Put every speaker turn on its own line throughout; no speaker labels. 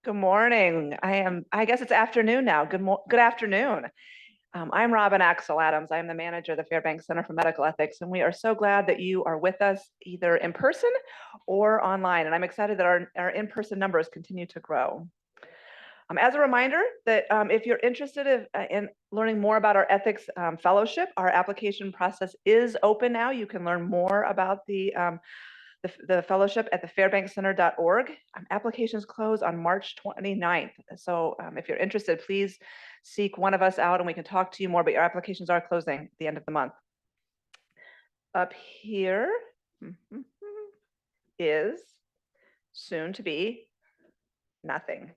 Good morning. I guess it's afternoon now. Good afternoon. I'm Robin Axel Adams. I am the manager of the Fairbanks Center for Medical Ethics, and we are so glad that you are with us either in person or online. And I'm excited that our in-person numbers continue to grow. As a reminder that if you're interested in learning more about our ethics fellowship, our application process is open now. You can learn more about the fellowship at the fairbankscenter.org. Applications close on March 29th. So if you're interested, please seek one of us out and we can talk to you more, but your applications are closing at the end of the month. Up here is soon to be nothing.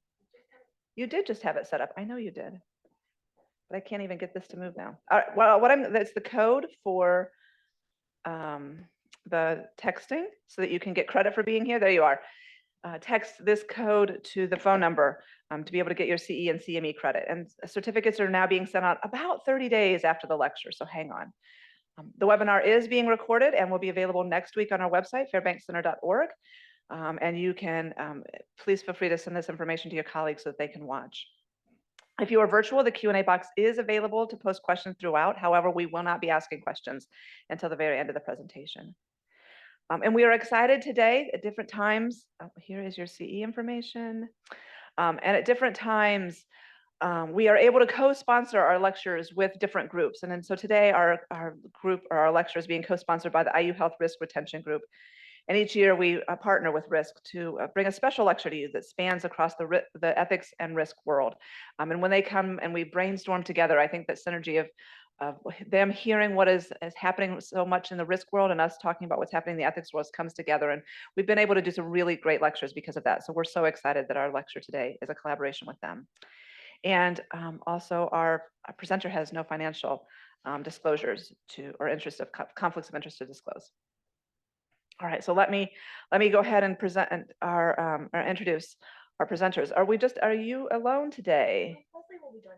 You did just have it set up. I know you did, but I can't even get this to move now. All right, well, that's the code for the texting so that you can get credit for being here. There you are. Text this code to the phone number to be able to get your CE and CME credit. And certificates are now being sent out about 30 days after the lecture, so hang on. The webinar is being recorded and will be available next week on our website, fairbankscenter.org. And you can, please feel free to send this information to your colleagues so that they can watch. If you are virtual, the Q&A box is available to post questions throughout. However, we will not be asking questions until the very end of the presentation. And we are excited today at different times. Here is your CE information. And at different times, we are able to co-sponsor our lectures with different groups. And then so today our group or our lecture is being co-sponsored by the IU Health Risk Retention Group. And each year we partner with Risk to bring a special lecture to you that spans across the ethics and risk world. And when they come and we brainstorm together, I think that synergy of them hearing what is happening so much in the risk world and us talking about what's happening in the ethics world comes together. And we've been able to do some really great lectures because of that. So we're so excited that our lecture today is a collaboration with them. And also our presenter has no financial disclosures or conflicts of interest to disclose. All right, so let me go ahead and present or introduce our presenters. Are you alone today?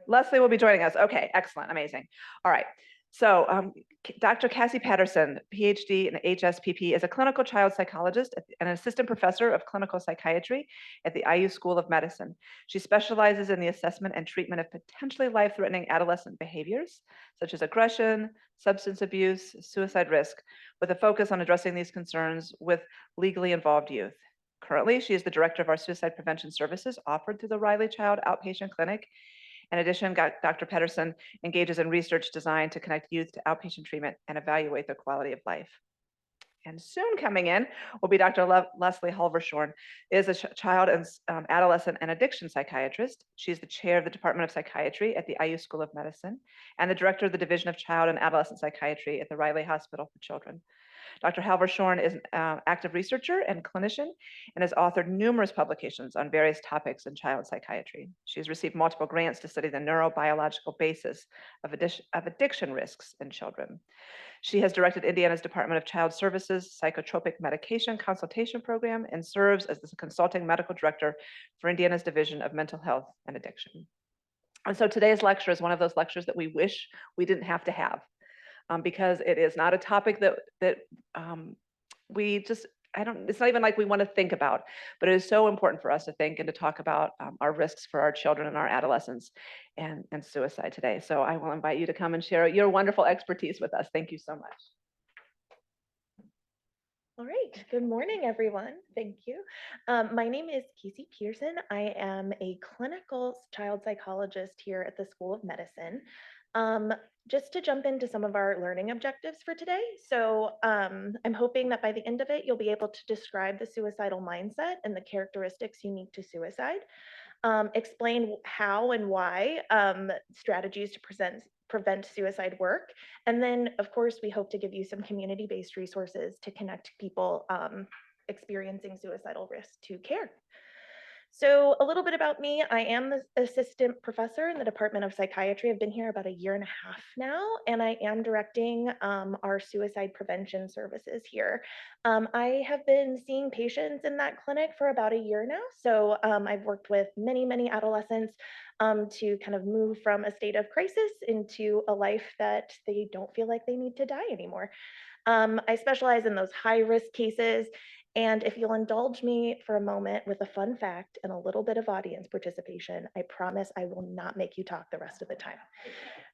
Leslie will be joining us. Okay, excellent, amazing. All right, so Dr. Cassie Pederson, PhD in HSPP, is a clinical child psychologist and an assistant professor of clinical psychiatry at the IU School of Medicine. She specializes in the assessment and treatment of potentially life-threatening adolescent behaviors, such as aggression, substance abuse, suicide risk, with a focus on addressing these concerns with legally involved youth. Currently, she is the director of our suicide prevention services offered through the Riley Child Outpatient Clinic. In addition, Dr. Pederson engages in research designed to connect youth to outpatient treatment and evaluate their quality of life. And soon coming in will be Dr. Leslie Hulvershorn, is a child and adolescent and addiction psychiatrist. She's the chair of the Department of Psychiatry at the IU School of Medicine and the director of the Division of Child and Adolescent Psychiatry at the Riley Hospital for Children. Dr. Hulvershorn is an active researcher and clinician and has authored numerous publications on various topics in child psychiatry. She has received multiple grants to study the neurobiological basis of addiction risks in children. She has directed Indiana's Department of Child Services Psychotropic Medication Consultation Program and serves as the consulting medical director for Indiana's Division of Mental Health and Addiction. And so today's lecture is one of those lectures that we wish we didn't have to have. Because it is not a topic that we just, it's not even like we want to think about, but it is so important for us to think and to talk about our risks for our children and our adolescents and suicide today. So I will invite you to come and share your wonderful expertise with us. Thank you so much.
All right, good morning, everyone. Thank you. My name is Cassie Pederson. I am a clinical child psychologist here at the School of Medicine. Just to jump into some of our learning objectives for today. So I'm hoping that by the end of it, you'll be able to describe the suicidal mindset and the characteristics unique to suicide, explain how and why strategies to prevent suicide work. And then, of course, we hope to give you some community-based resources to connect people experiencing suicidal risk to care. So a little bit about me. I am the assistant professor in the Department of Psychiatry. I've been here about 1.5 years now, and I am directing our suicide prevention services here. I have been seeing patients in that clinic for about 1 year now. So I've worked with many adolescents to kind of move from a state of crisis into a life that they don't feel like they need to die anymore. I specialize in those high-risk cases, And if you'll indulge me for a moment with a fun fact and a little bit of audience participation, I promise I will not make you talk the rest of the time.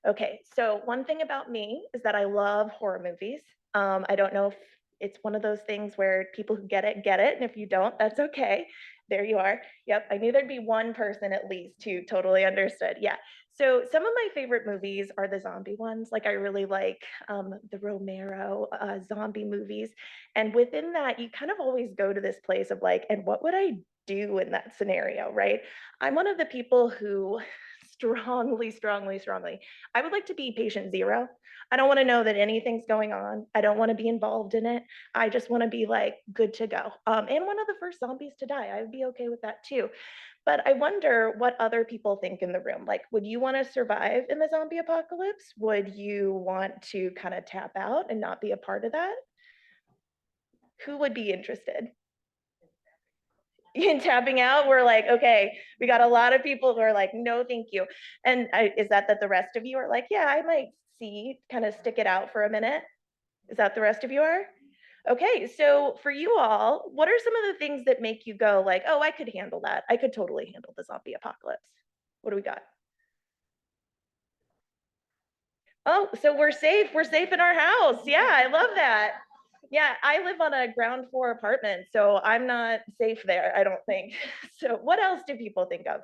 Okay, so one thing about me is that I love horror movies. I don't know if it's one of those things where people who get it, and if you don't, that's okay. There you are. Yep, I knew there'd be one person at least who totally understood. Yeah. So some of my favorite movies are the zombie ones. Like I really like the Romero zombie movies. And within that, you kind of always go to this place of like, and what would I do in that scenario, right? I'm one of the people who strongly, I would like to be patient zero. I don't want to know that anything's going on. I don't want to be involved in it. I just want to be like good to go. And one of the first zombies to die. I would be okay with that too. But I wonder what other people think in the room. Like, would you want to survive in the zombie apocalypse? Would you want to kind of tap out and not be a part of that? Who would be interested? In tapping out, we're like, okay, we got a lot of people who are like, no, thank you. And is that the rest of you are like, yeah, I might kind of stick it out for a minute? Is that the rest of you are? Okay, so for you all, what are some of the things that make you go like, oh, I could handle that. I could totally handle the zombie apocalypse. What do we got? Oh, so we're safe. We're safe in our house. Yeah, I love that. Yeah, I live on a ground floor apartment, so I'm not safe there, I don't think. So what else do people think of?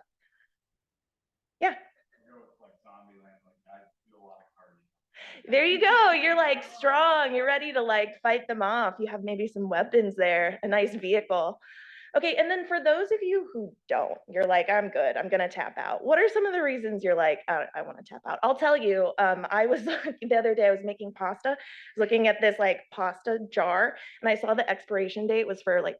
Yeah. There you go. You're like strong. You're ready to like fight them off. You have maybe some weapons there, a nice vehicle. Okay, and then for those of you who don't, you're like, I'm good. I'm gonna tap out. What are some of the reasons you're like, I want to tap out? I'll tell you. I was the other day. I was making pasta. I was looking at this like pasta jar, and I saw the expiration date was for like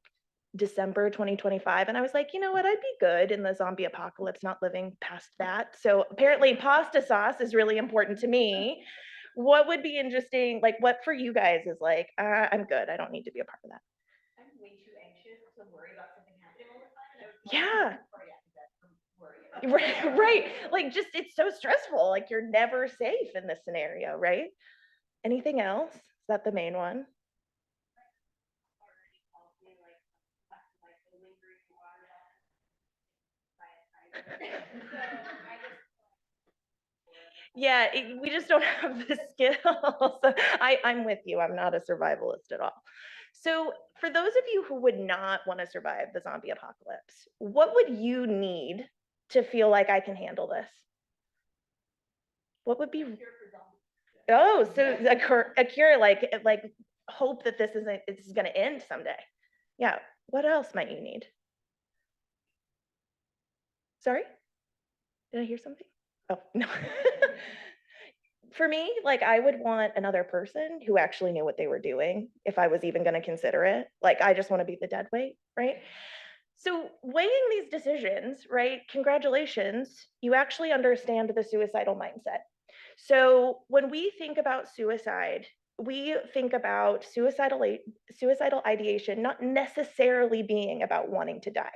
December 2025, and I was like, you know what? I'd be good in the zombie apocalypse, not living past that. So apparently, pasta sauce is really important to me. What would be interesting? Like, what for you guys is like, I'm good. I don't need to be a part of that. Yeah. Right, right. Like just it's so stressful. Like you're never safe in this scenario, right? Anything else? Is that the main one? Yeah, we just don't have the skills. I'm with you. I'm not a survivalist at all. So, for those of you who would not want to survive the zombie apocalypse, what would you need to feel like I can handle this? What would be? Oh, so a cure, like hope that this is going to end someday. Yeah. What else might you need? Sorry, did I hear something? Oh no. For me, like I would want another person who actually knew what they were doing if I was even going to consider it. Like I just want to be the dead weight, right? So weighing these decisions, right? Congratulations, you actually understand the suicidal mindset. So when we think about suicide, we think about suicidal ideation not necessarily being about wanting to die,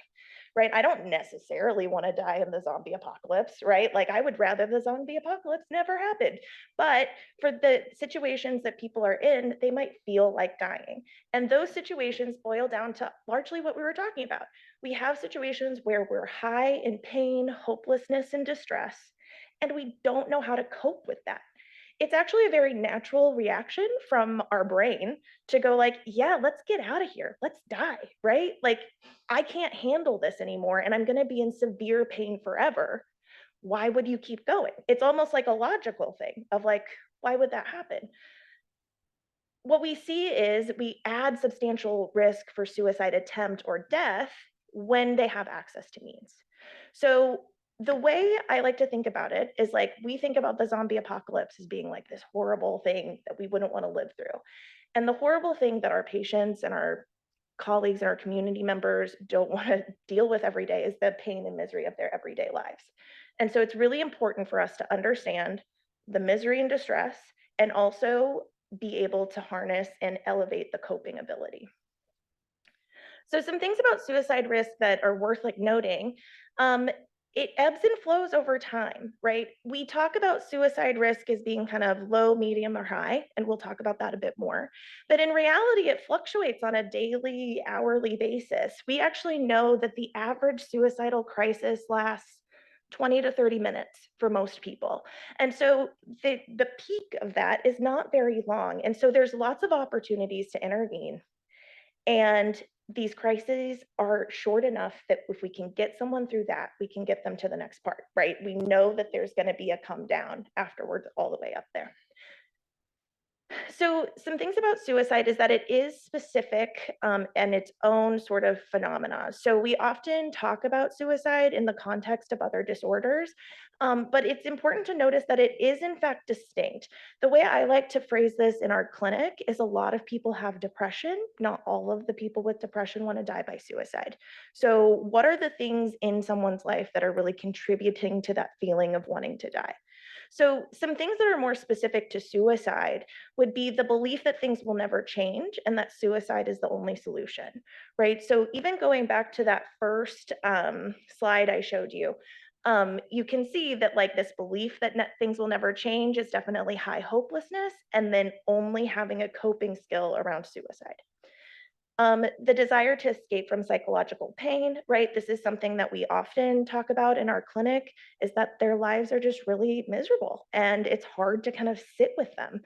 right? I don't necessarily want to die in the zombie apocalypse, right? Like I would rather the zombie apocalypse never happened. But for the situations that people are in, they might feel like dying. And those situations boil down to largely what we were talking about. We have situations where we're high in pain, hopelessness, and distress, and we don't know how to cope with that. It's actually a very natural reaction from our brain to go like, yeah, let's get out of here. Let's die, right? Like I can't handle this anymore and I'm going to be in severe pain forever. Why would you keep going? It's almost like a logical thing of like, why would that happen? What we see is we add substantial risk for suicide attempt or death when they have access to means. So the way I like to think about it is like we think about the zombie apocalypse as being like this horrible thing that we wouldn't want to live through. And the horrible thing that our patients and our colleagues and our community members don't want to deal with every day is the pain and misery of their everyday lives. And so it's really important for us to understand the misery and distress and also be able to harness and elevate the coping ability. So some things about suicide risk that are worth like noting. it ebbs and flows over time, right? We talk about suicide risk as being kind of low, medium, or high, and we'll talk about that a bit more. But in reality, it fluctuates on a daily, hourly basis. We actually know that the average suicidal crisis lasts 20 to 30 minutes for most people. And so the peak of that is not very long. And so there's lots of opportunities to intervene. And these crises are short enough that if we can get someone through that, we can get them to the next part, right? We know that there's going to be a come down afterwards, all the way up there. So some things about suicide is that it is specific and its own sort of phenomena. So we often talk about suicide in the context of other disorders, but it's important to notice that it is in fact distinct. The way I like to phrase this in our clinic is a lot of people have depression. Not all of the people with depression want to die by suicide. So what are the things in someone's life that are really contributing to that feeling of wanting to die? So some things that are more specific to suicide would be the belief that things will never change and that suicide is the only solution, right? So even going back to that first slide I showed you, you can see that like this belief that things will never change is definitely high hopelessness, and then only having a coping skill around suicide. The desire to escape from psychological pain, right? This is something that we often talk about in our clinic, is that their lives are just really miserable and it's hard to kind of sit with them.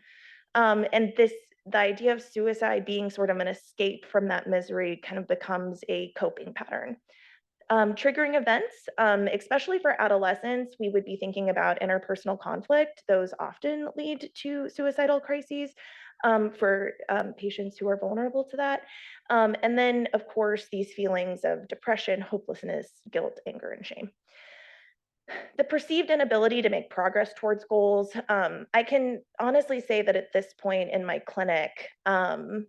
The idea of suicide being sort of an escape from that misery kind of becomes a coping pattern. Triggering events, especially for adolescents, we would be thinking about interpersonal conflict. Those often lead to suicidal crises for patients who are vulnerable to that. And then, of course, these feelings of depression, hopelessness, guilt, anger, and shame. The perceived inability to make progress towards goals. I can honestly say that at this point in my clinic, I've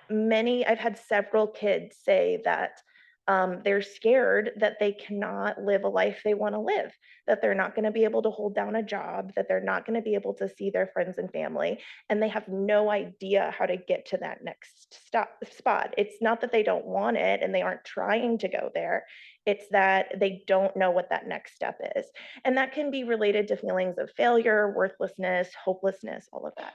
had several kids say that they're scared that they cannot live a life they want to live, that they're not going to be able to hold down a job, that they're not going to be able to see their friends and family, and they have no idea how to get to that next spot. It's not that they don't want it and they aren't trying to go there. It's that they don't know what that next step is. And that can be related to feelings of failure, worthlessness, hopelessness, all of that.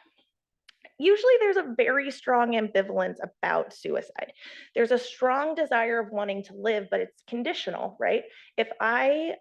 Usually there's a very strong ambivalence about suicide. There's a strong desire of wanting to live, but it's conditional, right? If I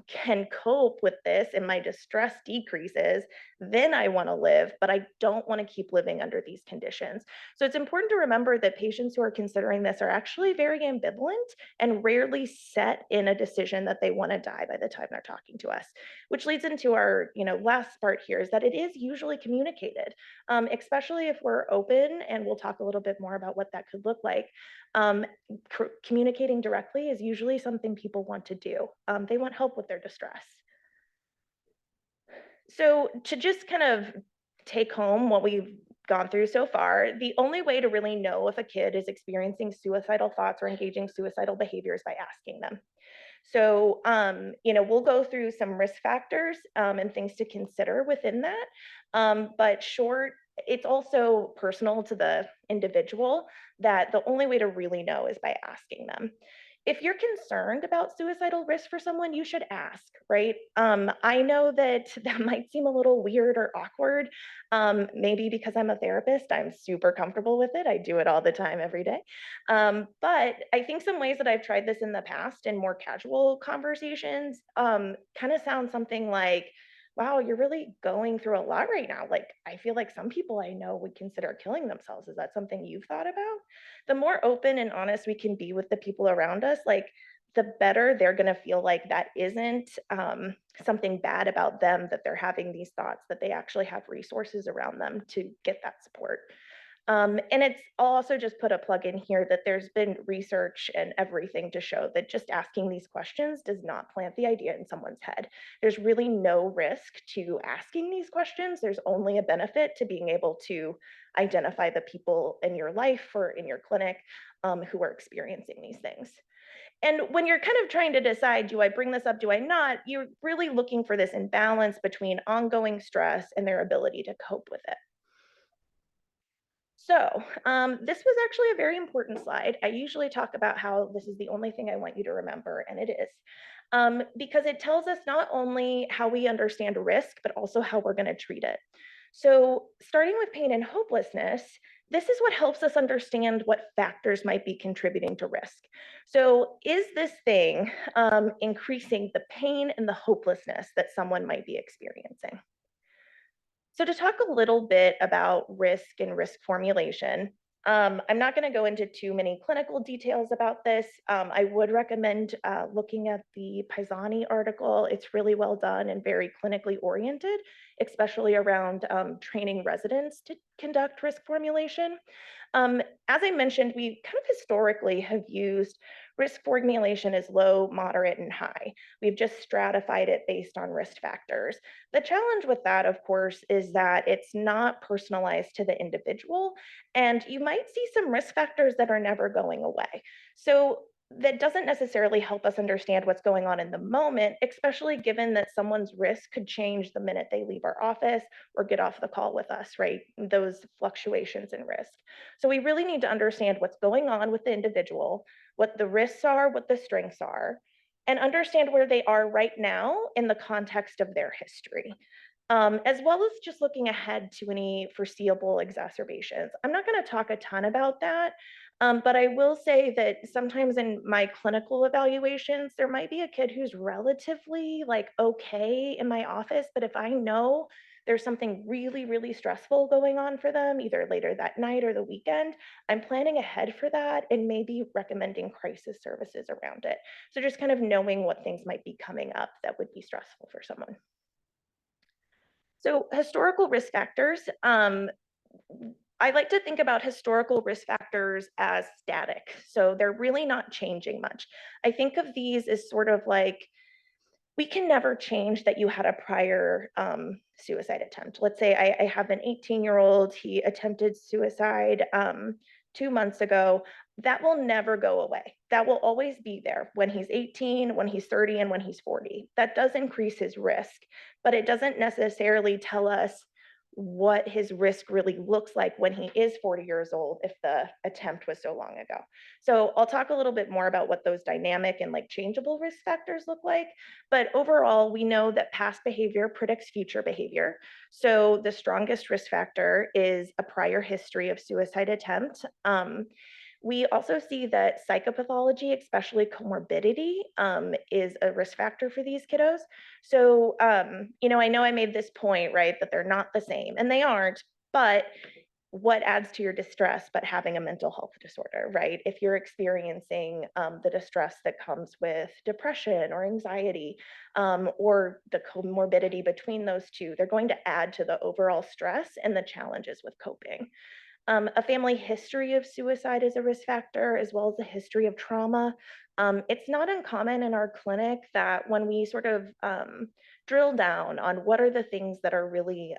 can cope with this and my distress decreases, then I want to live, but I don't want to keep living under these conditions. So it's important to remember that patients who are considering this are actually very ambivalent and rarely set in a decision that they want to die by the time they're talking to us, which leads into our last part here, is that it is usually communicated, especially if we're open, and we'll talk a little bit more about what that could look like. Um, Communicating directly is usually something people want to do. They want help with their distress. So to just kind of take home what we've gone through so far, the only way to really know if a kid is experiencing suicidal thoughts or engaging suicidal behaviors by asking them. So, we'll go through some risk factors and things to consider within that. But it's also personal to the individual, that the only way to really know is by asking them. If you're concerned about suicidal risk for someone, you should ask, right? I know that that might seem a little weird or awkward. Maybe because I'm a therapist, I'm super comfortable with it. I do it all the time, every day. But I think some ways that I've tried this in the past in more casual conversations kind of sound something like, wow, you're really going through a lot right now. Like, I feel like some people I know would consider killing themselves. Is that something you've thought about? The more open and honest we can be with the people around us, like, the better they're going to feel like that isn't something bad about them, that they're having these thoughts, that they actually have resources around them to get that support. And I'll also just put a plug in here that there's been research and everything to show that just asking these questions does not plant the idea in someone's head. There's really no risk to asking these questions. There's only a benefit to being able to identify the people in your life or in your clinic who are experiencing these things. And when you're kind of trying to decide, do I bring this up, do I not, you're really looking for this imbalance between ongoing stress and their ability to cope with it. So this was actually a very important slide. I usually talk about how this is the only thing I want you to remember, and it is. because it tells us not only how we understand risk, but also how we're going to treat it. So starting with pain and hopelessness, this is what helps us understand what factors might be contributing to risk. So is this thing increasing the pain and the hopelessness that someone might be experiencing? So to talk a little bit about risk and risk formulation, I'm not going to go into too many clinical details about this. I would recommend looking at the Pisani article. It's really well done and very clinically oriented, especially around training residents to conduct risk formulation. As I mentioned, we kind of historically have used risk formulation as low, moderate, and high. We've just stratified it based on risk factors. The challenge with that, of course, is that it's not personalized to the individual, and you might see some risk factors that are never going away. So that doesn't necessarily help us understand what's going on in the moment, especially given that someone's risk could change the minute they leave our office or get off the call with us, right? Those fluctuations in risk. So we really need to understand what's going on with the individual, what the risks are, what the strengths are, and understand where they are right now in the context of their history, as well as just looking ahead to any foreseeable exacerbations. I'm not going to talk a ton about that, but I will say that sometimes in my clinical evaluations, there might be a kid who's relatively like okay in my office, but if I know there's something really, really stressful going on for them, either later that night or the weekend, I'm planning ahead for that and maybe recommending crisis services around it. So just kind of knowing what things might be coming up that would be stressful for someone. So historical risk factors, I like to think about historical risk factors as static. So they're really not changing much. I think of these as sort of like, we can never change that you had a prior suicide attempt. Let's say I have an 18-year-old, he attempted suicide 2 months ago. That will never go away. That will always be there when he's 18, when he's 30, and when he's 40. That does increase his risk, but it doesn't necessarily tell us what his risk really looks like when he is 40 years old if the attempt was so long ago. So I'll talk a little bit more about what those dynamic and like changeable risk factors look like. But overall, we know that past behavior predicts future behavior. So the strongest risk factor is a prior history of suicide attempt. We also see that psychopathology, especially comorbidity, is a risk factor for these kiddos. So, I know I made this point, right, that they're not the same, and they aren't, but what adds to your distress but having a mental health disorder, right? If you're experiencing the distress that comes with depression or anxiety, or the comorbidity between those two, they're going to add to the overall stress and the challenges with coping. A family history of suicide is a risk factor, as well as a history of trauma. It's not uncommon in our clinic that when we sort of drill down on what are the things that are really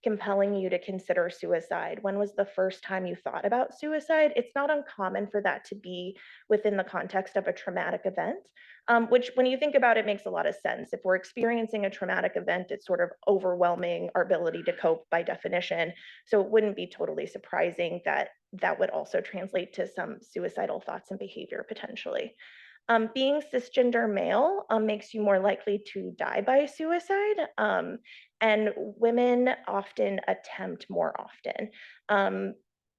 compelling you to consider suicide, when was the first time you thought about suicide, it's not uncommon for that to be within the context of a traumatic event, which when you think about it makes a lot of sense. If we're experiencing a traumatic event, it's sort of overwhelming our ability to cope by definition. So it wouldn't be totally surprising that that would also translate to some suicidal thoughts and behavior potentially. Being cisgender male makes you more likely to die by suicide, and women often attempt more often.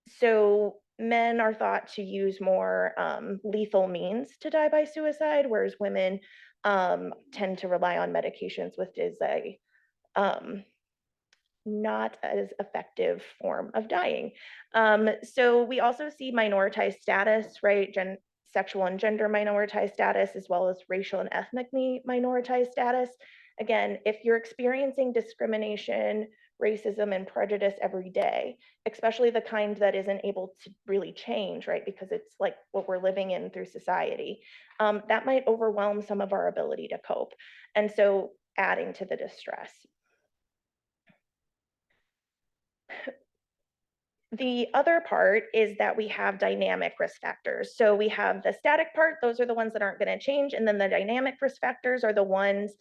So men are thought to use more lethal means to die by suicide, whereas women tend to rely on medications, which is a not as effective form of dying. So we also see minoritized status, right? Sexual and gender minoritized status, as well as racial and ethnically minoritized status. Again, if you're experiencing discrimination, racism, and prejudice every day, especially the kind that isn't able to really change, right? Because it's like what we're living in through society, that might overwhelm some of our ability to cope. And so adding to the distress. The other part is that we have dynamic risk factors. So we have the static part, those are the ones that aren't going to change. And then the dynamic risk factors are the ones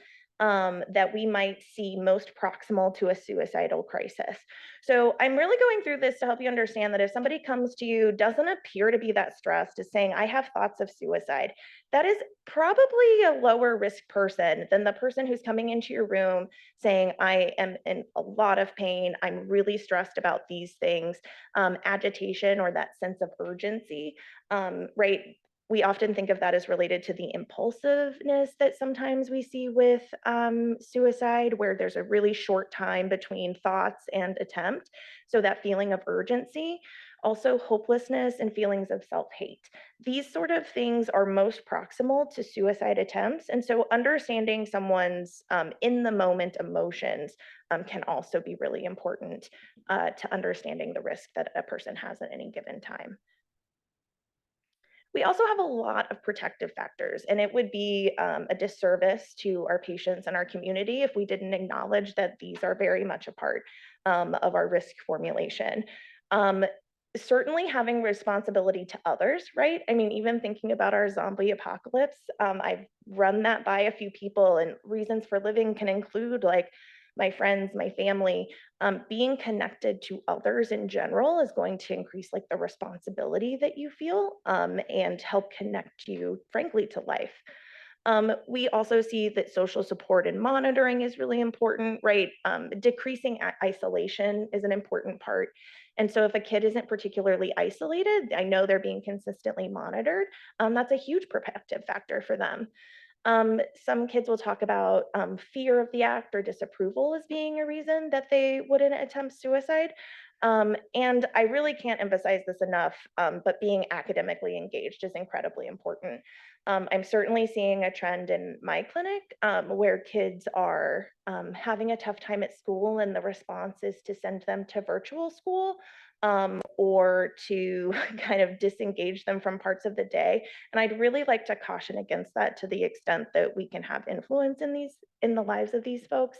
that we might see most proximal to a suicidal crisis. So I'm really going through this to help you understand that if somebody comes to you, doesn't appear to be that stressed, is saying, I have thoughts of suicide, that is probably a lower risk person than the person who's coming into your room saying, I am in a lot of pain, I'm really stressed about these things, agitation or that sense of urgency, right? We often think of that as related to the impulsiveness that sometimes we see with suicide, where there's a really short time between thoughts and attempt. So that feeling of urgency, also hopelessness and feelings of self-hate. These sort of things are most proximal to suicide attempts. And so understanding someone's in the moment emotions can also be really important to understanding the risk that a person has at any given time. We also have a lot of protective factors, and it would be a disservice to our patients and our community if we didn't acknowledge that these are very much a part of our risk formulation. Um, Certainly having responsibility to others, right? I mean, even thinking about our zombie apocalypse, I've run that by a few people, and reasons for living can include like my friends, my family, being connected to others in general is going to increase like the responsibility that you feel and help connect you, frankly, to life. We also see that social support and monitoring is really important, right? Decreasing isolation is an important part. And so if a kid isn't particularly isolated, I know they're being consistently monitored. That's a huge protective factor for them. Some kids will talk about fear of the act or disapproval as being a reason that they wouldn't attempt suicide. And I really can't emphasize this enough, but being academically engaged is incredibly important. I'm certainly seeing a trend in my clinic where kids are having a tough time at school, and the response is to send them to virtual school or to kind of disengage them from parts of the day. And I'd really like to caution against that to the extent that we can have influence in the lives of these folks,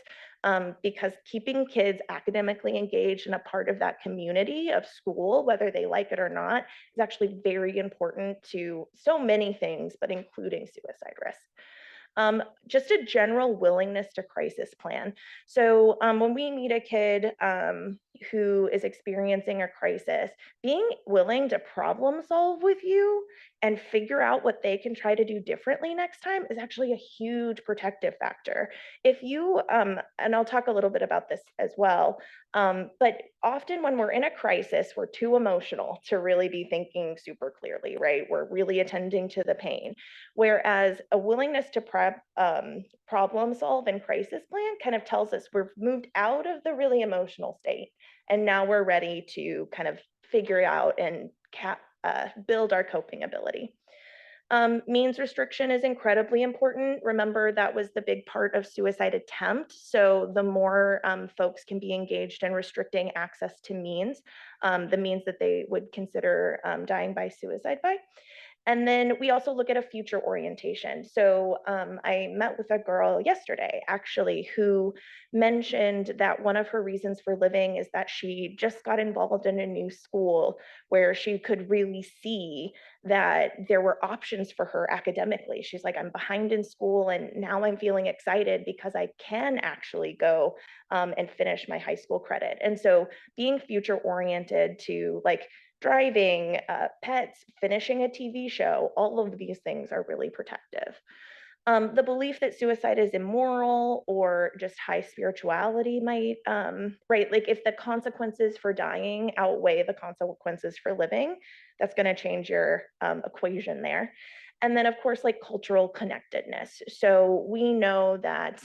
because keeping kids academically engaged and a part of that community of school, whether they like it or not, is actually very important to so many things, but including suicide risk. Just a general willingness to crisis plan. So when we meet a kid who is experiencing a crisis, being willing to problem solve with you and figure out what they can try to do differently next time is actually a huge protective factor. If you, and I'll talk a little bit about this as well, but often when we're in a crisis, we're too emotional to really be thinking super clearly, right? We're really attending to the pain. Whereas a willingness to problem solve and crisis plan kind of tells us we've moved out of the really emotional state, and now we're ready to kind of figure out and build our coping ability. Means restriction is incredibly important. Remember, that was the big part of suicide attempt. So the more folks can be engaged in restricting access to means, the means that they would consider dying by suicide by. And then we also look at a future orientation. So I met with a girl yesterday, actually, who mentioned that one of her reasons for living is that she just got involved in a new school where she could really see that there were options for her academically. She's like, I'm behind in school, and now I'm feeling excited because I can actually go and finish my high school credit. And so being future oriented to like driving, pets, finishing a TV show, all of these things are really protective. The belief that suicide is immoral or just high spirituality might, right? Like if the consequences for dying outweigh the consequences for living, that's going to change your equation there. And then, of course, like cultural connectedness. So we know that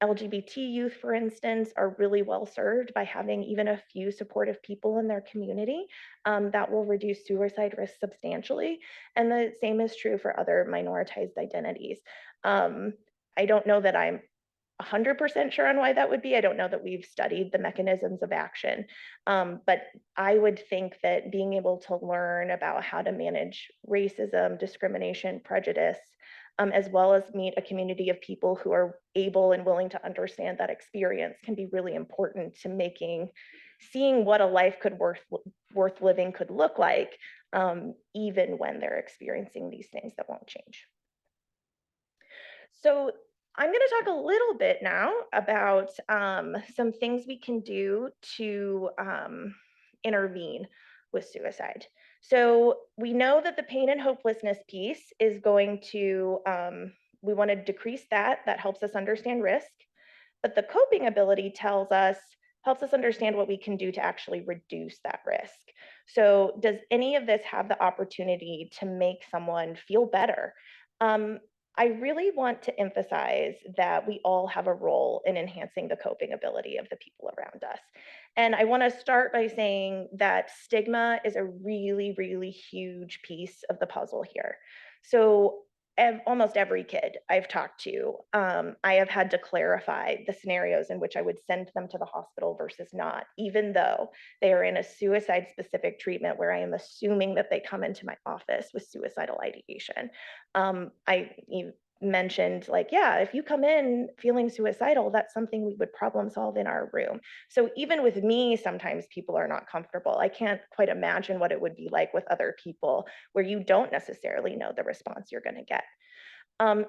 LGBT youth, for instance, are really well served by having even a few supportive people in their community. That will reduce suicide risk substantially. And the same is true for other minoritized identities. I don't know that I'm 100% sure on why that would be. I don't know that we've studied the mechanisms of action, but I would think that being able to learn about how to manage racism, discrimination, prejudice, as well as meet a community of people who are able and willing to understand that experience can be really important to seeing what a life could worth living could look like, even when they're experiencing these things that won't change. So I'm going to talk a little bit now about some things we can do to intervene with suicide. So we know that the pain and hopelessness piece is going to, we want to decrease that. That helps us understand risk. But the coping ability helps us understand what we can do to actually reduce that risk. So does any of this have the opportunity to make someone feel better? Um, I really want to emphasize that we all have a role in enhancing the coping ability of the people around us. And I want to start by saying that stigma is a really, really huge piece of the puzzle here. So almost every kid I've talked to, I have had to clarify the scenarios in which I would send them to the hospital versus not, even though they are in a suicide specific treatment where I am assuming that they come into my office with suicidal ideation. You mentioned like, yeah, if you come in feeling suicidal, that's something we would problem solve in our room. So even with me, sometimes people are not comfortable. I can't quite imagine what it would be like with other people where you don't necessarily know the response you're going to get.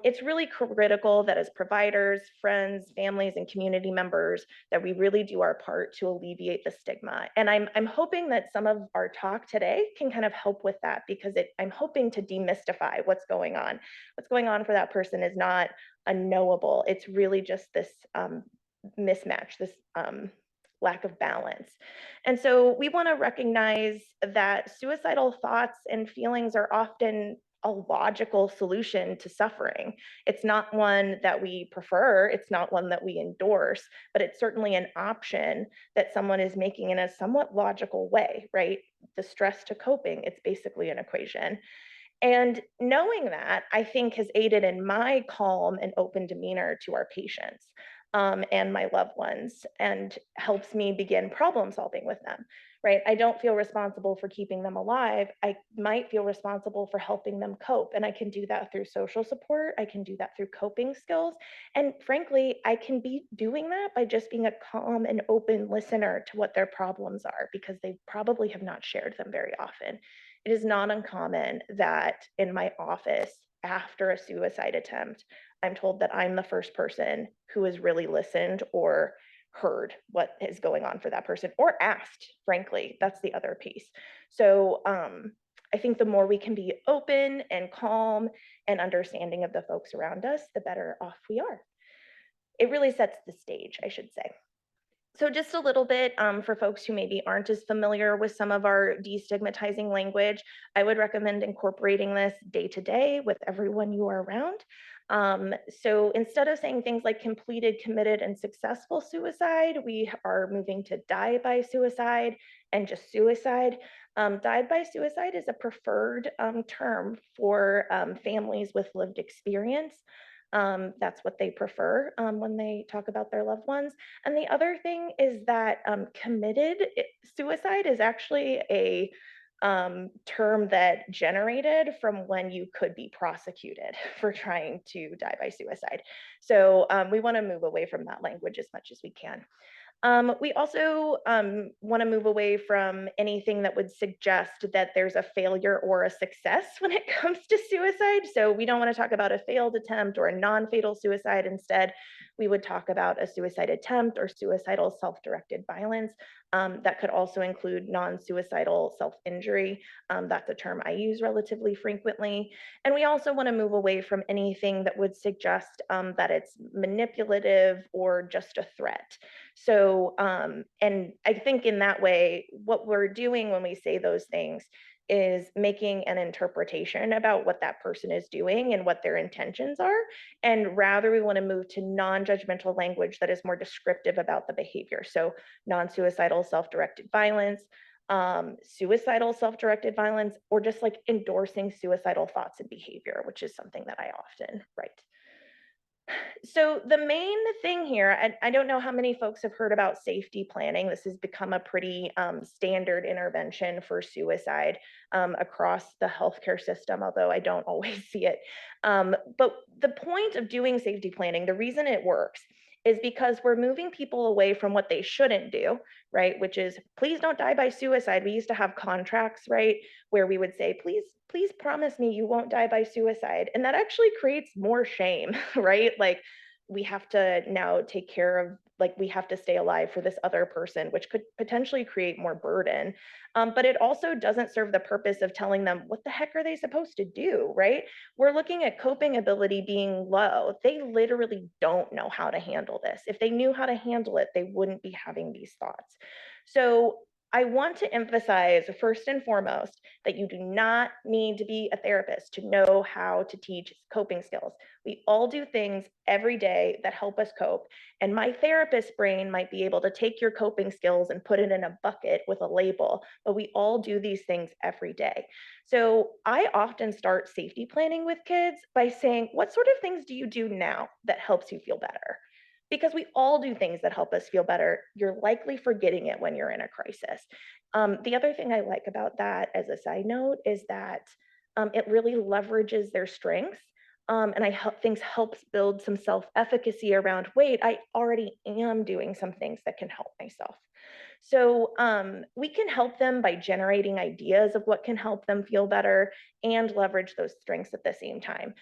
It's really critical that as providers, friends, families, and community members, that we really do our part to alleviate the stigma. And I'm hoping that some of our talk today can kind of help with that because I'm hoping to demystify what's going on. What's going on for that person is not unknowable. It's really just this mismatch, this lack of balance. And so we want to recognize that suicidal thoughts and feelings are often a logical solution to suffering. It's not one that we prefer, it's not one that we endorse, but it's certainly an option that someone is making in a somewhat logical way, right? The stress to coping, it's basically an equation. And knowing that, I think, has aided in my calm and open demeanor to our patients and my loved ones, and helps me begin problem solving with them, right? I don't feel responsible for keeping them alive. I might feel responsible for helping them cope. And I can do that through social support. I can do that through coping skills. And frankly, I can be doing that by just being a calm and open listener to what their problems are, because they probably have not shared them very often. It is not uncommon that in my office, after a suicide attempt, I'm told that I'm the first person who has really listened or heard what is going on for that person, or asked, frankly. That's the other piece. So I think the more we can be open and calm and understanding of the folks around us, the better off we are. It really sets the stage, I should say. So just a little bit for folks who maybe aren't as familiar with some of our destigmatizing language, I would recommend incorporating this day to day with everyone you are around. So instead of saying things like completed, committed, and successful suicide, we are moving to die by suicide and just suicide. Died by suicide is a preferred term for families with lived experience. That's what they prefer when they talk about their loved ones. And the other thing is that suicide is actually a term that generated from when you could be prosecuted for trying to die by suicide. So we want to move away from that language as much as we can. We also want to move away from anything that would suggest that there's a failure or a success when it comes to suicide. So we don't want to talk about a failed attempt or a non-fatal suicide. Instead, we would talk about a suicide attempt or suicidal self-directed violence. That could also include non-suicidal self-injury. That's a term I use relatively frequently. And we also want to move away from anything that would suggest that it's manipulative or just a threat. So, and I think in that way, what we're doing when we say those things is making an interpretation about what that person is doing and what their intentions are. And rather, we want to move to non-judgmental language that is more descriptive about the behavior. So non-suicidal self-directed violence, suicidal self-directed violence, or just like endorsing suicidal thoughts and behavior, which is something that I often write. So the main thing here, I don't know how many folks have heard about safety planning. This has become a pretty standard intervention for suicide across the healthcare system, although I don't always see it. But the point of doing safety planning, the reason it works is because we're moving people away from what they shouldn't do, right? Which is, please don't die by suicide. We used to have contracts, right? Where we would say, please promise me you won't die by suicide. And that actually creates more shame, right? Like, we have to now take care of, like, we have to stay alive for this other person, which could potentially create more burden. But it also doesn't serve the purpose of telling them what the heck are they supposed to do, right? We're looking at coping ability being low. They literally don't know how to handle this. If they knew how to handle it, they wouldn't be having these thoughts. So I want to emphasize first and foremost that you do not need to be a therapist to know how to teach coping skills. We all do things every day that help us cope. And my therapist brain might be able to take your coping skills and put it in a bucket with a label, but we all do these things every day. So I often start safety planning with kids by saying, what sort of things do you do now that helps you feel better? Because we all do things that help us feel better. You're likely forgetting it when you're in a crisis. The other thing I like about that as a side note is that it really leverages their strengths. And think helps build some self-efficacy around, wait, I already am doing some things that can help myself. So we can help them by generating ideas of what can help them feel better and leverage those strengths at the same time.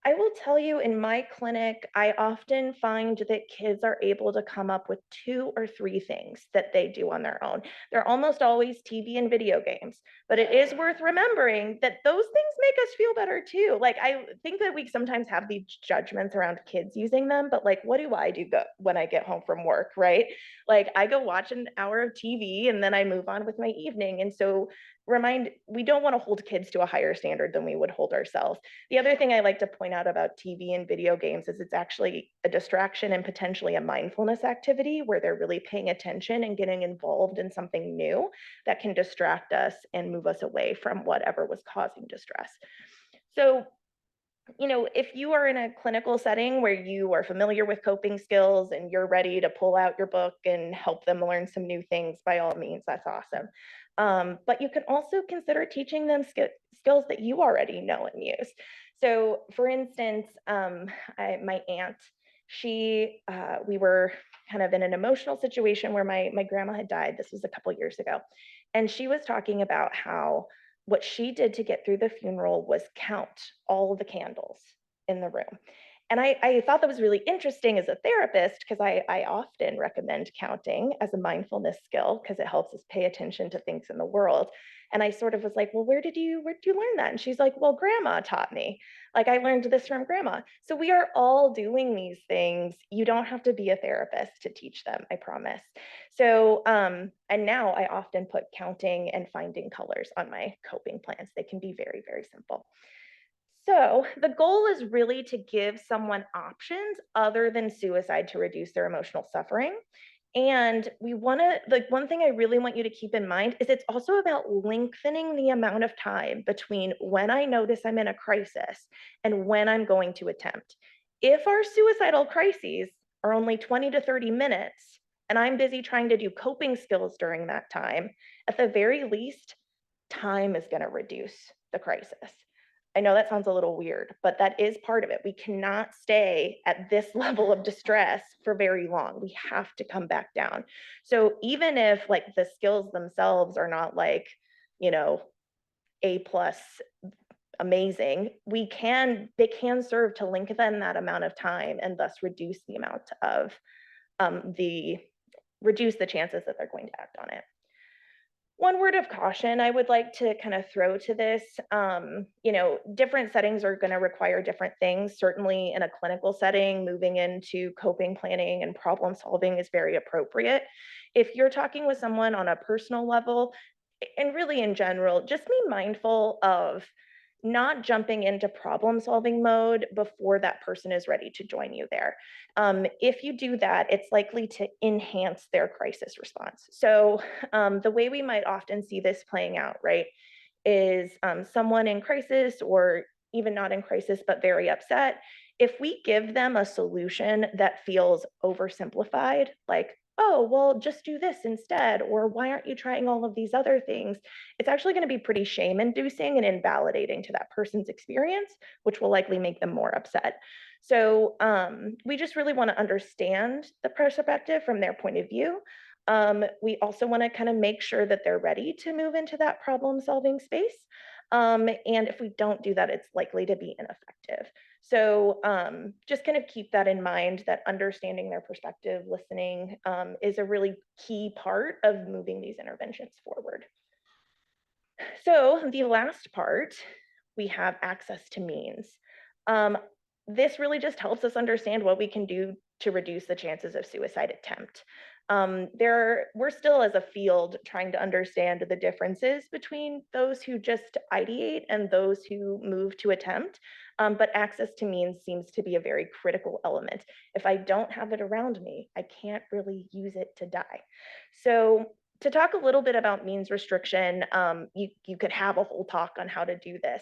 I will tell you, in my clinic, I often find that kids are able to come up with 2 or 3 things that they do on their own. They're almost always TV and video games, but it is worth remembering that those things make us feel better too. Like, I think that we sometimes have these judgments around kids using them, but like, what do I do when I get home from work, right? Like, I go watch an hour of TV and then I move on with my evening. And so we don't want to hold kids to a higher standard than we would hold ourselves. The other thing I like to point out about TV and video games is it's actually a distraction and potentially a mindfulness activity where they're really paying attention and getting involved in something new that can distract us and move us away from whatever was causing distress. So, if you are in a clinical setting where you are familiar with coping skills and you're ready to pull out your book and help them learn some new things, by all means, that's awesome. But you can also consider teaching them skills that you already know and use. So, for instance, my aunt, we were kind of in an emotional situation where my grandma had died. This was a couple years ago, and she was talking about how what she did to get through the funeral was count all the candles in the room. And I thought that was really interesting as a therapist because I often recommend counting as a mindfulness skill because it helps us pay attention to things in the world. And I sort of was like, well, where did you learn that? And she's like, well, grandma taught me. Like, I learned this from grandma. So we are all doing these things. You don't have to be a therapist to teach them, I promise. So, and now I often put counting and finding colors on my coping plans. They can be very, very simple. So the goal is really to give someone options other than suicide to reduce their emotional suffering. And we want to, like, one thing I really want you to keep in mind is it's also about lengthening the amount of time between when I notice I'm in a crisis and when I'm going to attempt. If our suicidal crises are only 20 to 30 minutes and I'm busy trying to do coping skills during that time, at the very least, time is going to reduce the crisis. I know that sounds a little weird, but that is part of it. We cannot stay at this level of distress for very long. We have to come back down. So even if, like, the skills themselves are not like, you know, A plus amazing, they can serve to lengthen that amount of time and thus reduce the amount of reduce the chances that they're going to act on it. One word of caution I would like to kind of throw to this, different settings are going to require different things. Certainly in a clinical setting, moving into coping planning and problem solving is very appropriate. If you're talking with someone on a personal level, and really in general, just be mindful of not jumping into problem solving mode before that person is ready to join you there. If you do that, it's likely to enhance their crisis response. So the way we might often see this playing out, right, is someone in crisis or even not in crisis, but very upset. If we give them a solution that feels oversimplified, like, oh, well, just do this instead, or why aren't you trying all of these other things? It's actually going to be pretty shame inducing and invalidating to that person's experience, which will likely make them more upset. So we just really want to understand the perspective from their point of view. We also want to kind of make sure that they're ready to move into that problem solving space. And if we don't do that, it's likely to be ineffective. So just kind of keep that in mind, that understanding their perspective, listening is a really key part of moving these interventions forward. So the last part, we have access to means. Um, this really just helps us understand what we can do to reduce the chances of suicide attempt. We're still as a field trying to understand the differences between those who just ideate and those who move to attempt. But access to means seems to be a very critical element. If I don't have it around me, I can't really use it to die. So to talk a little bit about means restriction, you could have a whole talk on how to do this.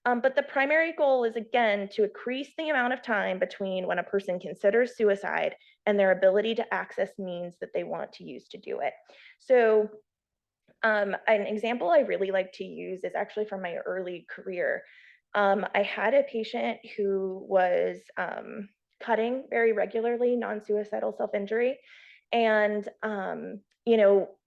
But the primary goal is, again, to increase the amount of time between when a person considers suicide and their ability to access means that they want to use to do it. So an example I really like to use is actually from my early career. I had a patient who was cutting very regularly, non-suicidal self-injury. And,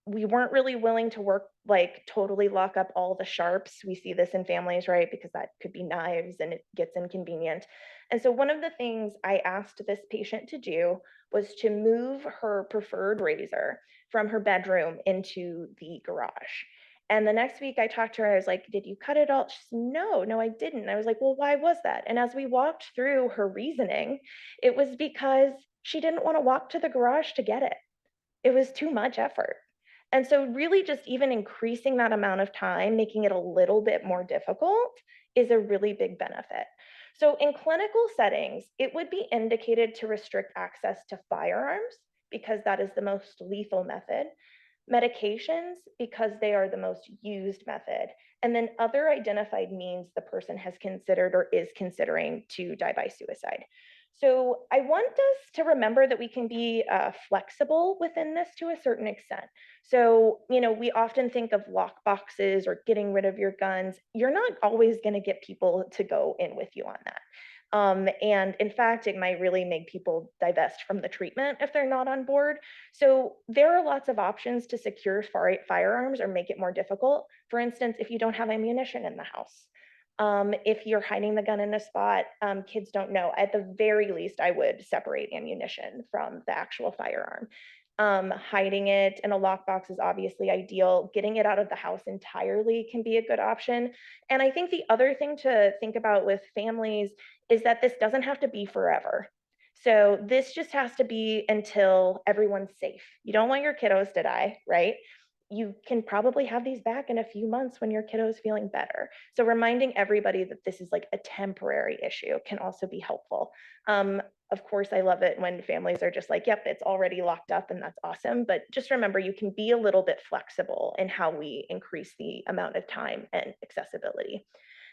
we weren't really willing to work, like totally lock up all the sharps. We see this in families, right? Because that could be knives and it gets inconvenient. And so one of the things I asked this patient to do was to move her preferred razor from her bedroom into the garage. And the next week I talked to her, I was like, did you cut it all? She said, no, I didn't. I was like, well, why was that? And as we walked through her reasoning, it was because she didn't want to walk to the garage to get it. It was too much effort. And so really just even increasing that amount of time, making it a little bit more difficult is a really big benefit. So in clinical settings, it would be indicated to restrict access to firearms because that is the most lethal method, medications because they are the most used method, and then other identified means the person has considered or is considering to die by suicide. So I want us to remember that we can be flexible within this to a certain extent. So, we often think of lock boxes or getting rid of your guns. You're not always going to get people to go in with you on that. And in fact, it might really make people divest from the treatment if they're not on board. So there are lots of options to secure firearms or make it more difficult. For instance, if you don't have ammunition in the house, if you're hiding the gun in a spot, kids don't know. At the very least, I would separate ammunition from the actual firearm. Hiding it in a lockbox is obviously ideal. Getting it out of the house entirely can be a good option. And I think the other thing to think about with families is that this doesn't have to be forever. So this just has to be until everyone's safe. You don't want your kiddos to die, right? You can probably have these back in a few months when your kiddo's feeling better. So reminding everybody that this is like a temporary issue can also be helpful. Of course, I love it when families are just like, yep, it's already locked up and that's awesome. But just remember, you can be a little bit flexible in how we increase the amount of time and accessibility.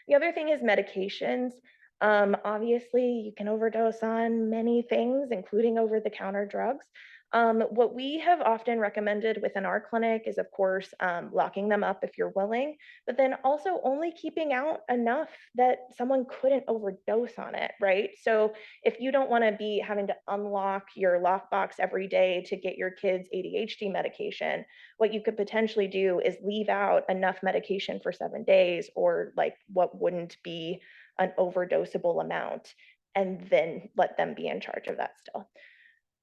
The other thing is medications. Obviously, you can overdose on many things, including over-the-counter drugs. What we have often recommended within our clinic is, of course, locking them up if you're willing, but then also only keeping out enough that someone couldn't overdose on it, right? So if you don't want to be having to unlock your lockbox every day to get your kids ADHD medication, what you could potentially do is leave out enough medication for 7 days, or like what wouldn't be an overdosable amount, and then let them be in charge of that still.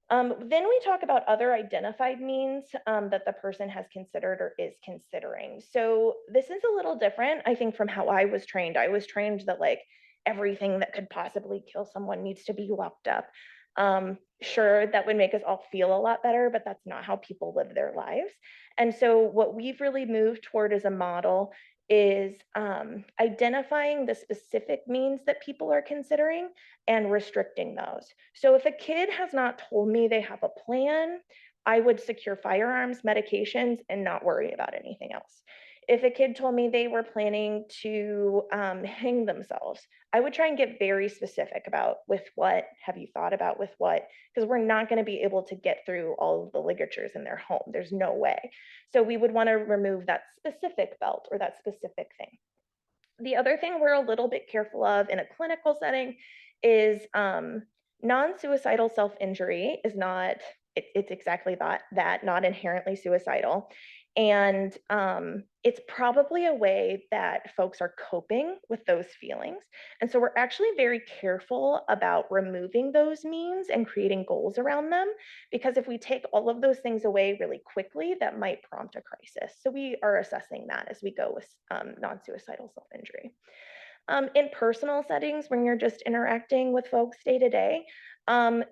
Then we talk about other identified means that the person has considered or is considering. So this is a little different, I think, from how I was trained. I was trained that like everything that could possibly kill someone needs to be locked up. Sure, that would make us all feel a lot better, but that's not how people live their lives. And so what we've really moved toward as a model is identifying the specific means that people are considering and restricting those. So if a kid has not told me they have a plan, I would secure firearms, medications, and not worry about anything else. If a kid told me they were planning to hang themselves, I would try and get very specific about with what, have you thought about with what, because we're not going to be able to get through all of the ligatures in their home. There's no way. So we would want to remove that specific belt or that specific thing. The other thing we're a little bit careful of in a clinical setting is non-suicidal self-injury is not, it's exactly that, not inherently suicidal. And it's probably a way that folks are coping with those feelings. And so we're actually very careful about removing those means and creating goals around them, because if we take all of those things away really quickly, that might prompt a crisis. So we are assessing that as we go with non-suicidal self-injury. In personal settings, when you're just interacting with folks day to day,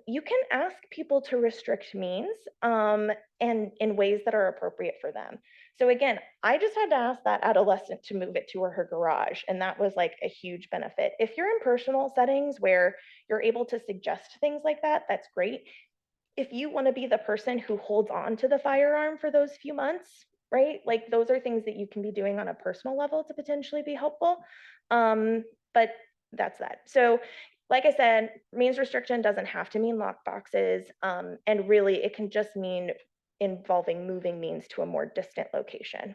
you can ask people to restrict means and in ways that are appropriate for them. So again, I just had to ask that adolescent to move it to her garage, and that was like a huge benefit. If you're in personal settings where you're able to suggest things like that, that's great. If you want to be the person who holds on to the firearm for those few months, right? Like those are things that you can be doing on a personal level to potentially be helpful. But that's that. So like I said, means restriction doesn't have to mean lock boxes. And really it can just mean involving moving means to a more distant location.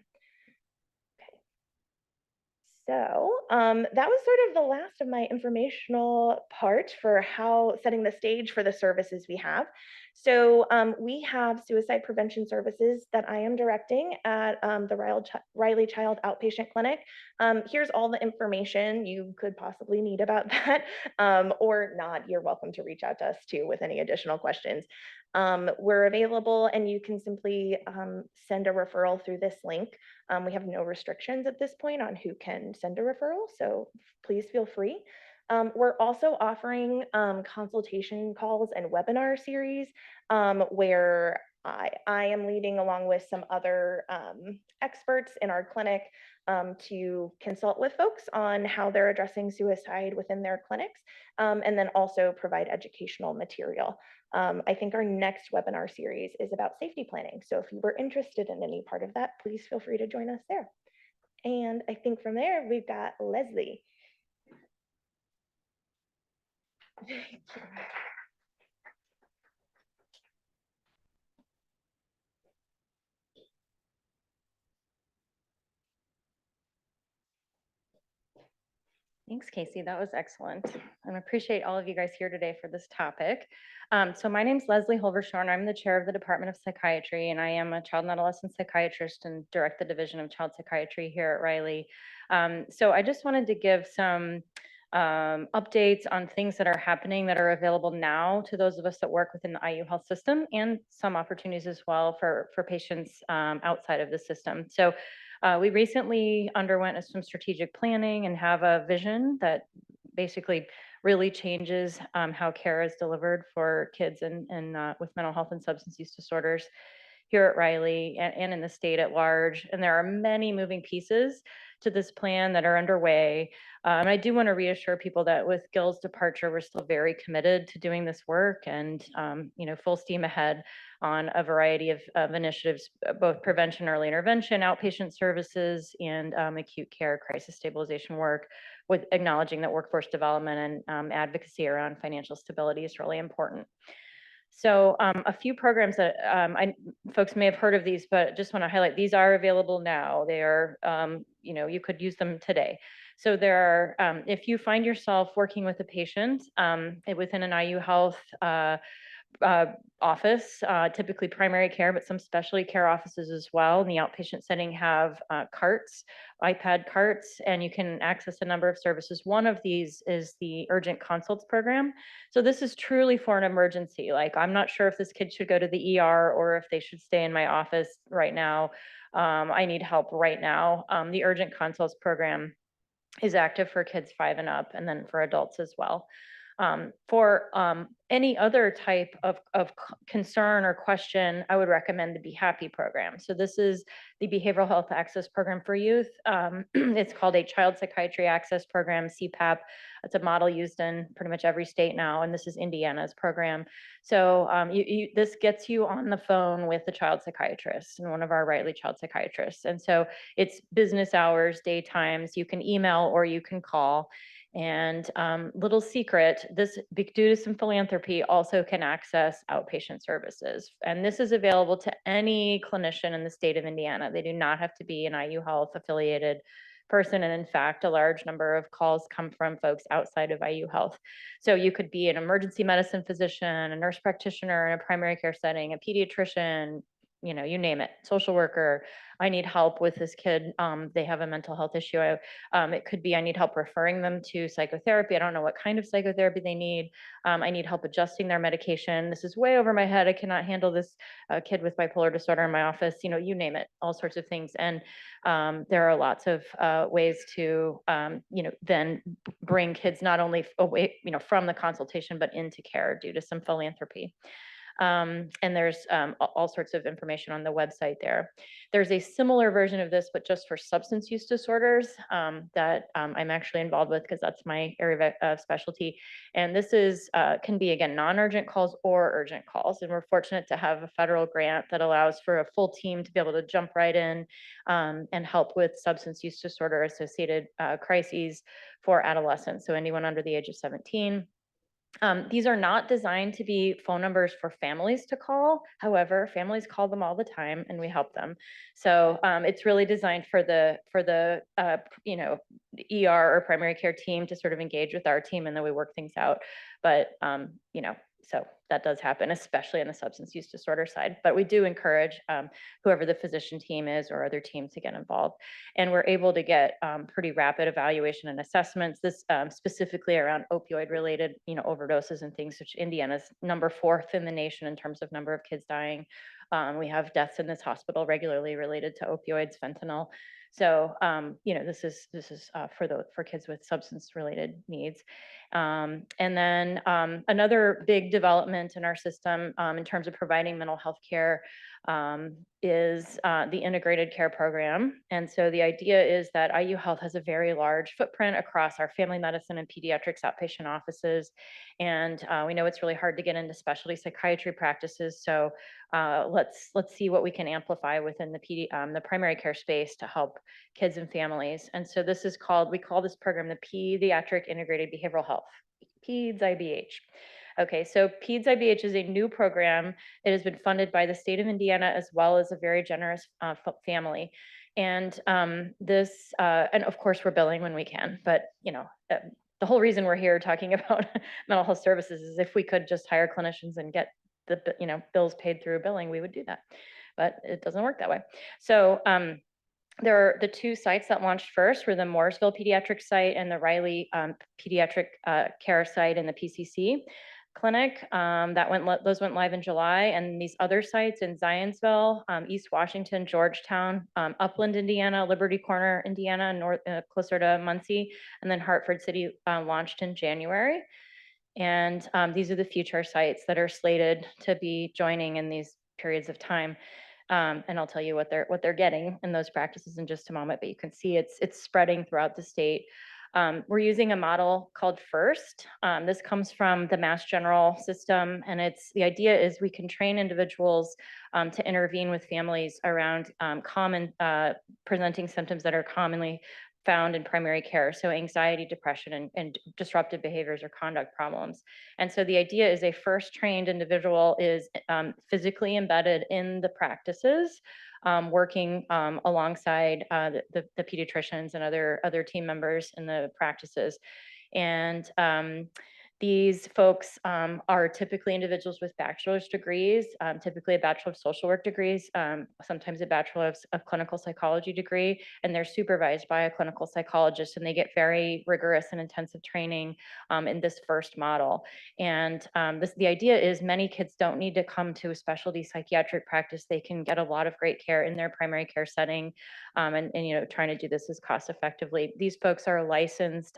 So that was sort of the last of my informational part for how setting the stage for the services we have. So we have suicide prevention services that I am directing at the Riley Child Outpatient Clinic. Here's all the information you could possibly need about that, or not. You're welcome to reach out to us too with any additional questions. We're available, and you can simply send a referral through this link. We have no restrictions at this point on who can send a referral, so please feel free. We're also offering consultation calls and webinar series where I am leading along with some other experts in our clinic to consult with folks on how they're addressing suicide within their clinics, and then also provide educational material. I think our next webinar series is about safety planning. So if you were interested in any part of that, please feel free to join us there. And I think from there, we've got Leslie.
Thanks, Casey. That was excellent. And I appreciate all of you guys here today for this topic. So my name is Leslie Hulvershorn. I'm the chair of the Department of Psychiatry, and I am a child and adolescent psychiatrist and direct the Division of Child Psychiatry here at Riley. So I just wanted to give some updates on things that are happening that are available now to those of us that work within the IU health system, and some opportunities as well for patients outside of the system. So we recently underwent some strategic planning and have a vision that basically really changes how care is delivered for kids and with mental health and substance use disorders here at Riley and in the state at large. And there are many moving pieces to this plan that are underway. And I do want to reassure people that with Gil's departure, we're still very committed to doing this work and full steam ahead on a variety of initiatives, both prevention, early intervention, outpatient services, and acute care crisis stabilization work, with acknowledging that workforce development and advocacy around financial stability is really important. So a few programs that folks may have heard of these, but just want to highlight, these are available now. They are, you could use them today. So there are, if you find yourself working with a patient within an IU Health office, typically primary care, but some specialty care offices as well in the outpatient setting have carts, iPad carts, and you can access a number of services. One of these is the urgent consults program. So this is truly for an emergency. Like, I'm not sure if this kid should go to the ER or if they should stay in my office right now. I need help right now. The urgent consults program is active for kids 5 and up, and then for adults as well. For any other type of concern or question, I would recommend the Be Happy program. So this is the Behavioral Health Access Program for Youth. It's called a Child Psychiatry Access Program, CPAP. It's a model used in pretty much every state now, and this is Indiana's program. So this gets you on the phone with the child psychiatrist and one of our Riley child psychiatrists. And so it's business hours, daytimes, you can email or you can call. And little secret, this, due to some philanthropy, also can access outpatient services. And this is available to any clinician in the state of Indiana. They do not have to be an IU Health affiliated person. And in fact, a large number of calls come from folks outside of IU Health. So you could be an emergency medicine physician, a nurse practitioner in a primary care setting, a pediatrician, you name it, social worker, I need help with this kid, they have a mental health issue. It could be I need help referring them to psychotherapy. I don't know what kind of psychotherapy they need. I need help adjusting their medication. This is way over my head. I cannot handle this kid with bipolar disorder in my office, you name it, all sorts of things. And there are lots of ways to, then bring kids not only away, from the consultation, but into care due to some philanthropy. And there's all sorts of information on the website there. There's a similar version of this, but just for substance use disorders that I'm actually involved with because that's my area of specialty. And this is can be, again, non-urgent calls or urgent calls. And we're fortunate to have a federal grant that allows for a full team to be able to jump right in and help with substance use disorder associated crises for adolescents. So anyone under the age of 17. These are not designed to be phone numbers for families to call. However, families call them all the time and we help them. So it's really designed for the ER or primary care team to sort of engage with our team and then we work things out. But, so that does happen, especially on the substance use disorder side. But we do encourage whoever the physician team is or other teams to get involved. And we're able to get pretty rapid evaluation and assessments. This specifically around opioid related, overdoses and things, which Indiana's number 4th in the nation in terms of number of kids dying. We have deaths in this hospital regularly related to opioids, fentanyl. So, this is for kids with substance related needs. And then another big development in our system in terms of providing mental health care is the integrated care program. And so the idea is that IU Health has a very large footprint across our family medicine and pediatrics outpatient offices. And we know it's really hard to get into specialty psychiatry practices. So let's see what we can amplify within the primary care space to help kids and families. And so this is we call this program the Pediatric Integrated Behavioral Health, PEDS IBH. Okay, so PEDS IBH is a new program. It has been funded by the state of Indiana as well as a very generous family. And and of course we're billing when we can, but the whole reason we're here talking about mental health services is if we could just hire clinicians and get the bills paid through billing, we would do that, but it doesn't work that way. So there are the 2 sites that launched first were the Mooresville Pediatric site and the Riley Pediatric Care site in the PCC clinic. Those went live in July, and these other sites in Zionsville, East Washington, Georgetown, Upland, Indiana, Liberty Corner, Indiana, closer to Muncie, and then Hartford City launched in January. And these are the future sites that are slated to be joining in these periods of time. And I'll tell you what they're getting in those practices in just a moment, but you can see it's spreading throughout the state. We're using a model called FIRST. This comes from the Mass General system, and the idea is we can train individuals to intervene with families around common presenting symptoms that are commonly found in primary care, so anxiety, depression, and disruptive behaviors or conduct problems. And so the idea is a first trained individual is physically embedded in the practices, working alongside the pediatricians and other team members in the practices. And these folks are typically individuals with bachelor's degrees, typically a Bachelor of Social Work degrees, sometimes a Bachelor of Clinical Psychology degree, and they're supervised by a clinical psychologist, and they get very rigorous and intensive training in this FIRST model. And the idea is many kids don't need to come to a specialty psychiatric practice. They can get a lot of great care in their primary care setting, and trying to do this as cost effectively. These folks are licensed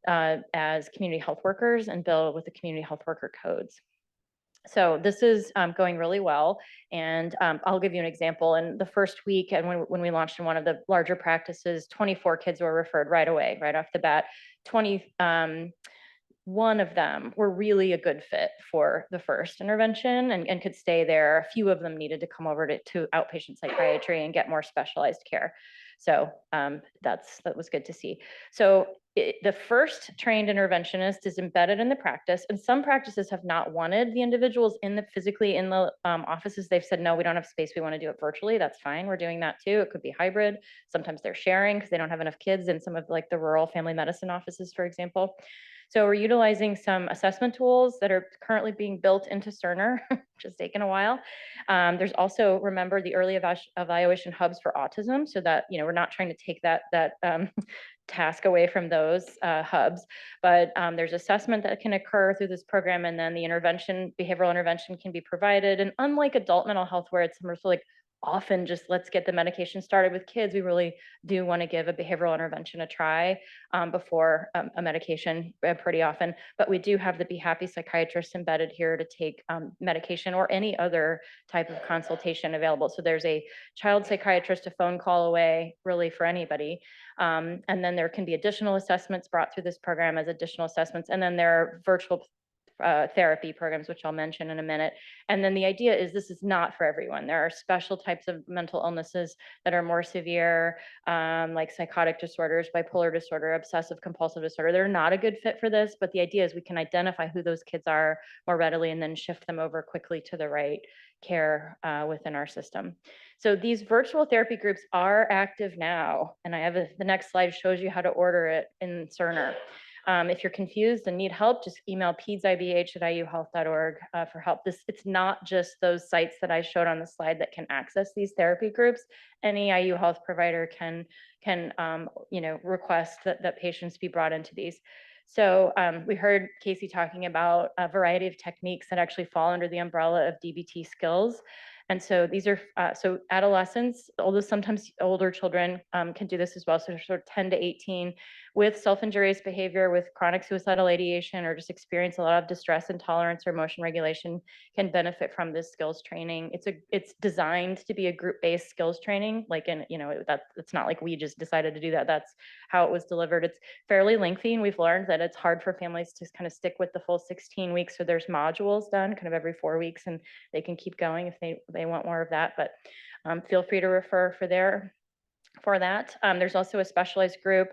as community health workers and bill with the community health worker codes. So this is going really well. And I'll give you an example. In the first week, and when we launched in one of the larger practices, 24 kids were referred right away, right off the bat. 21 of them were really a good fit for the first intervention and could stay there. A few of them needed to come over to outpatient psychiatry and get more specialized care. So that was good to see. So the first trained interventionist is embedded in the practice, and some practices have not wanted the individuals physically in the offices. They've said, no, we don't have space. We want to do it virtually. That's fine. We're doing that too. It could be hybrid. Sometimes they're sharing because they don't have enough kids in some of the rural family medicine offices, for example. So we're utilizing some assessment tools that are currently being built into Cerner, which has taken a while. There's also, remember, the early evaluation hubs for autism, so that, you know, we're not trying to take that task away from those hubs, but there's assessment that can occur through this program, and then the behavioral intervention can be provided. And unlike adult mental health, where it's more so like often just let's get the medication started, with kids, we really do want to give a behavioral intervention a try before a medication pretty often. But we do have the Be Happy psychiatrist embedded here to take medication or any other type of consultation available. So there's a child psychiatrist a phone call away, really, for anybody. And then there can be additional assessments brought through this program as additional assessments. And then there are virtual therapy programs, which I'll mention in a minute. And then the idea is this is not for everyone. There are special types of mental illnesses that are more severe, like psychotic disorders, bipolar disorder, obsessive compulsive disorder. They're not a good fit for this, but the idea is we can identify who those kids are more readily and then shift them over quickly to the right care within our system. So these virtual therapy groups are active now, and I have the next slide shows you how to order it in Cerner. If you're confused and need help, just email pedsibh@iuhealth.org for help. It's not just those sites that I showed on the slide that can access these therapy groups. Any IU Health provider can request that patients be brought into these. So we heard Casey talking about a variety of techniques that actually fall under the umbrella of DBT skills. And so these are, so adolescents, although sometimes older children can do this as well. So sort of 10 to 18 with self-injurious behavior, with chronic suicidal ideation, or just experience a lot of distress intolerance or emotion regulation can benefit from this skills training. It's designed to be a group-based skills training, like it's not like we just decided to do that. That's how it was delivered. It's fairly lengthy, and we've learned that it's hard for families to kind of stick with the full 16 weeks. So there's modules done kind of every 4 weeks, and they can keep going if they want more of that, but feel free to refer for that. There's also a specialized group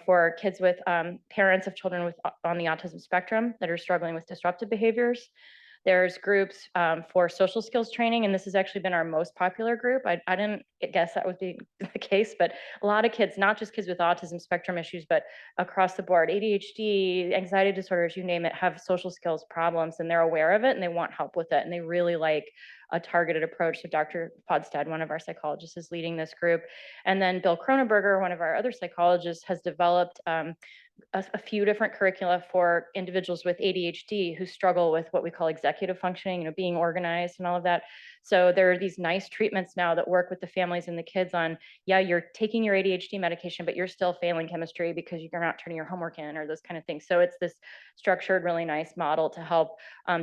for kids with parents of children on the autism spectrum that are struggling with disruptive behaviors. There's groups for social skills training, and this has actually been our most popular group. I didn't guess that would be the case, but a lot of kids, not just kids with autism spectrum issues, but across the board, ADHD, anxiety disorders, you name it, have social skills problems, and they're aware of it and they want help with it, and they really like a targeted approach. So Dr. Podstad, one of our psychologists, is leading this group. And then Bill Kronenberger, one of our other psychologists, has developed a few different curricula for individuals with ADHD who struggle with what we call executive functioning, being organized and all of that. So there are these nice treatments now that work with the families and the kids on, yeah, you're taking your ADHD medication, but you're still failing chemistry because you're not turning your homework in, or those kind of things. So it's this structured, really nice model to help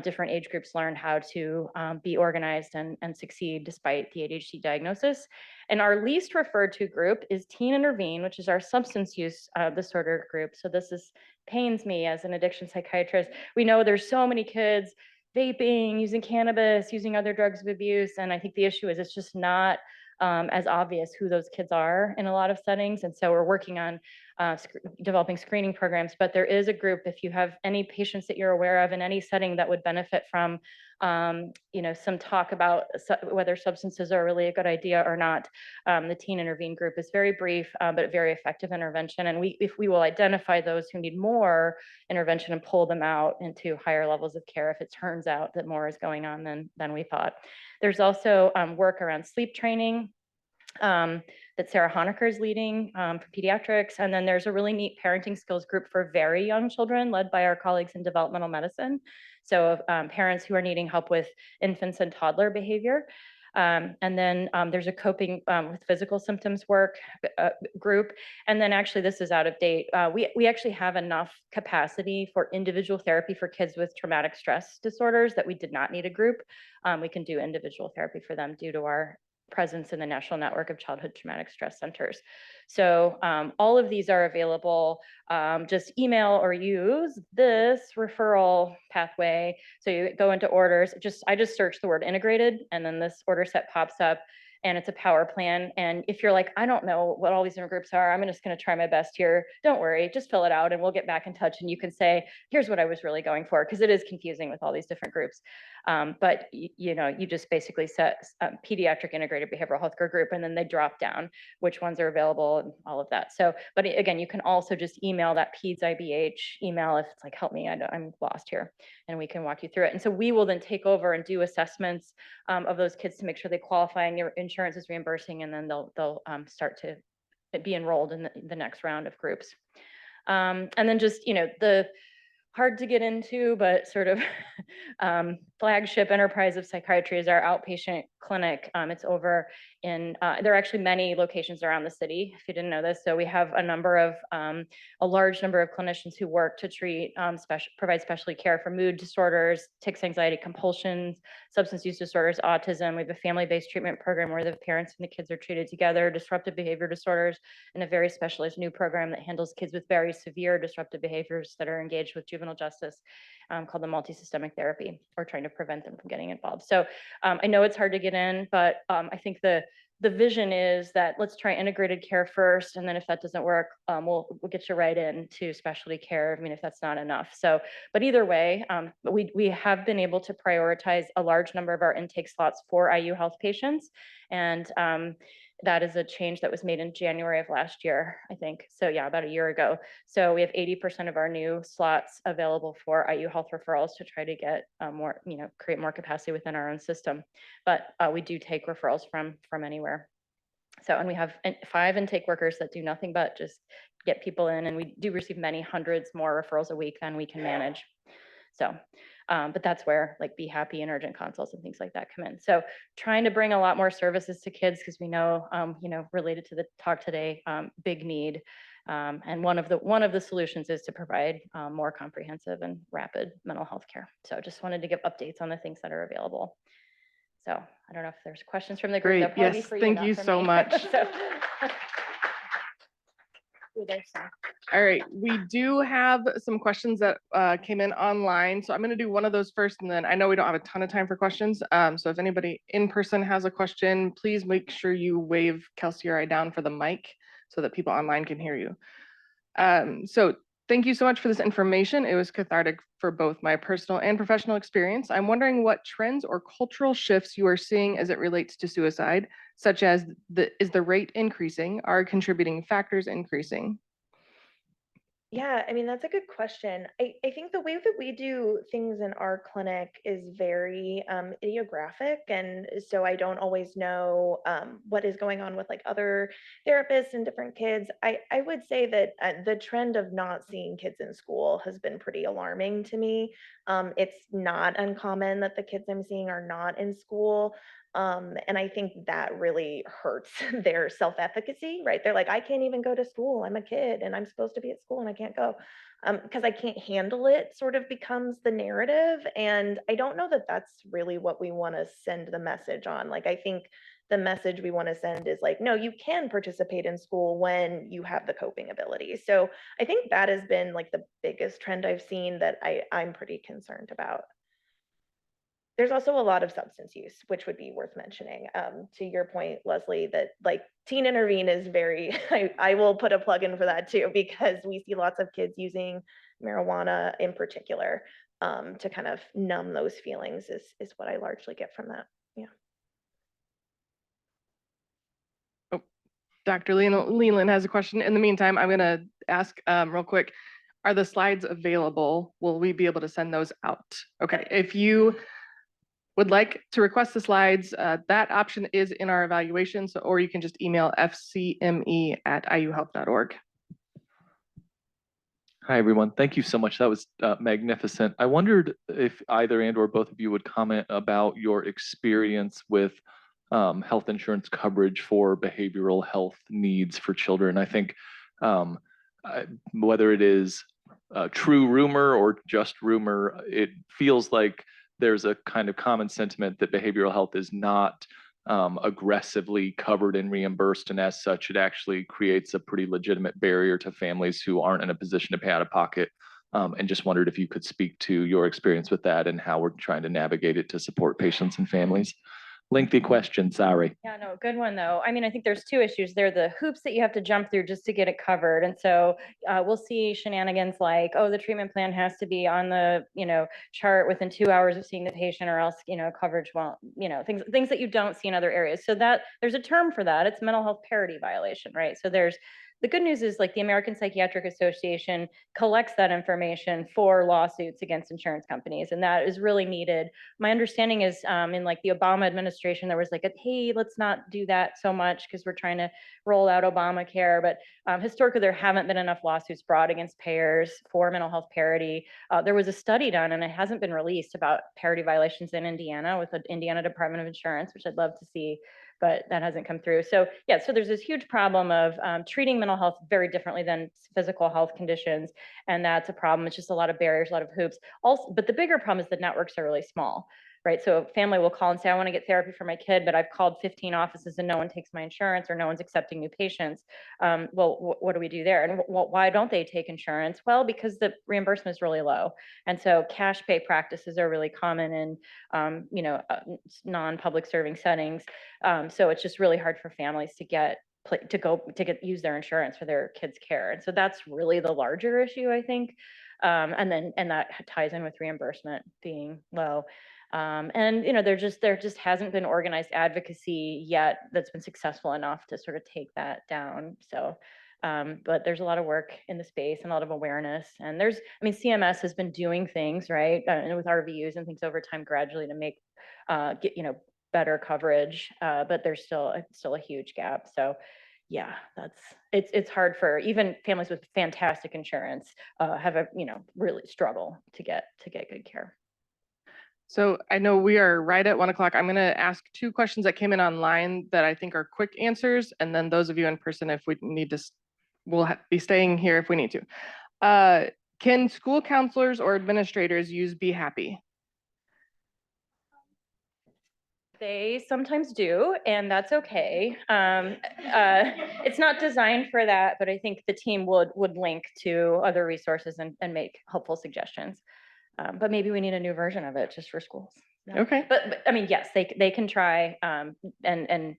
different age groups learn how to be organized and succeed despite the ADHD diagnosis. And our least referred to group is Teen Intervene, which is our substance use disorder group. So this pains me as an addiction psychiatrist. We know there's so many kids vaping, using cannabis, using other drugs of abuse. And I think the issue is it's just not as obvious who those kids are in a lot of settings. And so we're working on developing screening programs, but there is a group, if you have any patients that you're aware of in any setting that would benefit from some talk about whether substances are really a good idea or not. The Teen Intervene group is very brief, but very effective intervention. And if we will identify those who need more intervention and pull them out into higher levels of care if it turns out that more is going on than we thought. There's also work around sleep training that Sarah Honecker is leading for pediatrics. And then there's a really neat parenting skills group for very young children led by our colleagues in developmental medicine. So parents who are needing help with infants and toddler behavior. And then there's a coping with physical symptoms work group. And then actually this is out of date. We actually have enough capacity for individual therapy for kids with traumatic stress disorders that we did not need a group. We can do individual therapy for them due to our presence in the National Network of Childhood Traumatic Stress Centers. So all of these are available. Just email or use this referral pathway. So you go into orders, I just search the word integrated, and then this order set pops up. and it's a power plan. And if you're like, I don't know what all these different groups are, I'm just going to try my best here. Don't worry, just fill it out and we'll get back in touch and you can say, here's what I was really going for, because it is confusing with all these different groups. But you just basically set pediatric integrated behavioral health care group, and then they drop down which ones are available and all of that. So, but again, you can also just email that PEDS IBH email if it's like, help me, I'm lost here, and we can walk you through it. And so we will then take over and do assessments of those kids to make sure they qualify and your insurance is reimbursing, and then they'll start to be enrolled in the next round of groups. And then just, the hard to get into, but sort of flagship enterprise of psychiatry is our outpatient clinic. It's over in, there are actually many locations around the city, if you didn't know this. So we have a large number of clinicians who work to treat, provide specialty care for mood disorders, tics, anxiety, compulsions, substance use disorders, autism. We have a family-based treatment program where the parents and the kids are treated together, disruptive behavior disorders, and a very specialized new program that handles kids with very severe disruptive behaviors that are engaged with juvenile justice, called the multi-systemic therapy, or trying to prevent them from getting involved. So I know it's hard to get in, but I think the vision is that let's try integrated care first, and then if that doesn't work, we'll get you right into specialty care, I mean, if that's not enough. So, but either way, we have been able to prioritize a large number of our intake slots for IU Health patients, and that is a change that was made in January of last year, I think. So yeah, about a year ago. So we have 80% of our new slots available for IU Health referrals to try to get more, create more capacity within our own system. But we do take referrals from anywhere. So, and we have 5 intake workers that do nothing but just get people in, and we do receive many hundreds more referrals a week than we can manage. So, but that's where like Be Happy and urgent consults and things like that come in. So trying to bring a lot more services to kids, because we know, related to the talk today, big need. And one of the solutions is to provide more comprehensive and rapid mental health care. So just wanted to give updates on the things that are available. So I don't know if there's questions from the group.
Great. Yes, thank you so much. All right, we do have some questions that came in online. So I'm going to do one of those first, and then I know we don't have a ton of time for questions. So if anybody in person has a question, please make sure you wave Kelsey or I down for the mic so that people online can hear you. So thank you so much for this information. It was cathartic for both my personal and professional experience. I'm wondering what trends or cultural shifts you are seeing as it relates to suicide, such as is the rate increasing? Are contributing factors increasing?
Yeah, I mean, that's a good question. I think the way that we do things in our clinic is very idiographic. And so I don't always know what is going on with like other therapists and different kids. I would say that the trend of not seeing kids in school has been pretty alarming to me. It's not uncommon that the kids I'm seeing are not in school. And I think that really hurts their self-efficacy, right? They're like, I can't even go to school. I'm a kid and I'm supposed to be at school and I can't go because I can't handle it, sort of becomes the narrative. And I don't know that that's really what we want to send the message on. Like, I think the message we want to send is like, no, you can participate in school when you have the coping ability. So I think that has been like the biggest trend I've seen that I'm pretty concerned about. There's also a lot of substance use, which would be worth mentioning. To your point, Leslie, that like Teen Intervene is very, I will put a plug in for that too, because we see lots of kids using marijuana in particular to kind of numb those feelings is what I largely get from that. Yeah.
Oh, Dr. Leland has a question. In the meantime, I'm going to ask real quick, are the slides available? Will we be able to send those out? Okay, if you would like to request the slides, that option is in our evaluation, or you can just email fcme@iuhealth.org.
Hi, everyone. Thank you so much. That was magnificent. I wondered if either and or both of you would comment about your experience with health insurance coverage for behavioral health needs for children. I think whether it is a true rumor or just rumor, it feels like there's a kind of common sentiment that behavioral health is not aggressively covered and reimbursed, and as such, it actually creates a pretty legitimate barrier to families who aren't in a position to pay out of pocket. And just wondered if you could speak to your experience with that and how we're trying to navigate it to support patients and families. Lengthy question, sorry.
Yeah, no, good one though. I mean, I think there's two issues there. The hoops that you have to jump through just to get it covered. And so we'll see shenanigans like, oh, the treatment plan has to be on the, chart within 2 hours of seeing the patient or else, coverage won't, things that you don't see in other areas. So that there's a term for that. It's mental health parity violation, right? So the good news is like the American Psychiatric Association collects that information for lawsuits against insurance companies, and that is really needed. My understanding is in like the Obama administration, there was like hey, let's not do that so much because we're trying to roll out Obamacare. But historically, there haven't been enough lawsuits brought against payers for mental health parity. There was a study done, and it hasn't been released, about parity violations in Indiana with the Indiana Department of Insurance, which I'd love to see, but that hasn't come through. So yeah, so there's this huge problem of treating mental health very differently than physical health conditions. And that's a problem. It's just a lot of barriers, a lot of hoops. Also, but the bigger problem is the networks are really small, right? So a family will call and say, I want to get therapy for my kid, but I've called 15 offices and no one takes my insurance or no one's accepting new patients. Well, what do we do there? And why don't they take insurance? Well, because the reimbursement is really low. And so cash pay practices are really common in, non-public serving settings. So it's just really hard for families to use their insurance for their kids' care. And so that's really the larger issue, I think. And that ties in with reimbursement being low. There just hasn't been organized advocacy yet that's been successful enough to sort of take that down. So, but there's a lot of work in the space and a lot of awareness. And CMS has been doing things, right, and with RVUs and things over time gradually to make, better coverage, but there's still a huge gap. So yeah, it's hard for even families with fantastic insurance really struggle to get good care.
So I know we are right at 1 o'clock. I'm going to ask 2 questions that came in online that I think are quick answers. And then those of you in person, if we need to, we'll be staying here if we need to. Can school counselors or administrators use Be Happy?
They sometimes do, and that's okay. It's not designed for that, but I think the team would link to other resources and make helpful suggestions. But maybe we need a new version of it just for schools. Yeah.
Okay.
But I mean, yes, they can try, and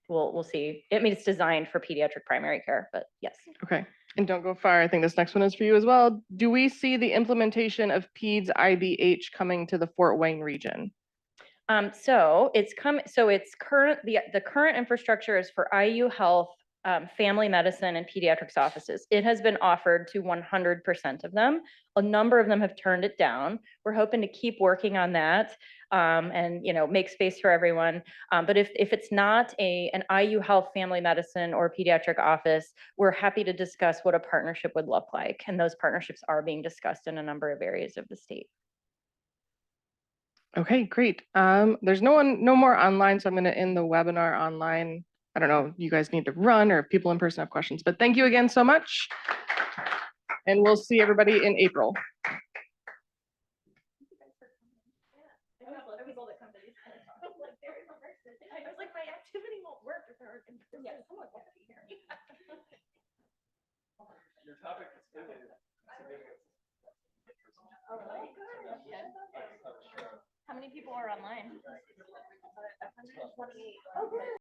we'll see. I mean, it's designed for pediatric primary care, but yes. Okay.
And don't go far. I think this next one is for you as well. Do we see the implementation of PEDS IBH coming to the Fort Wayne region?
So it's the current infrastructure is for IU Health, family medicine, and pediatrics offices. It has been offered to 100% of them. A number of them have turned it down. We're hoping to keep working on that, and make space for everyone. But if it's not an IU Health family medicine or pediatric office, we're happy to discuss what a partnership would look like. And those partnerships are being discussed in a number of areas of the state.
Okay, great. There's no more online, so I'm going to end the webinar online. I don't know if you guys need to run or if people in person have questions, but thank you again so much. And we'll see everybody in April.
Your topic is good.
How many people are online?
128.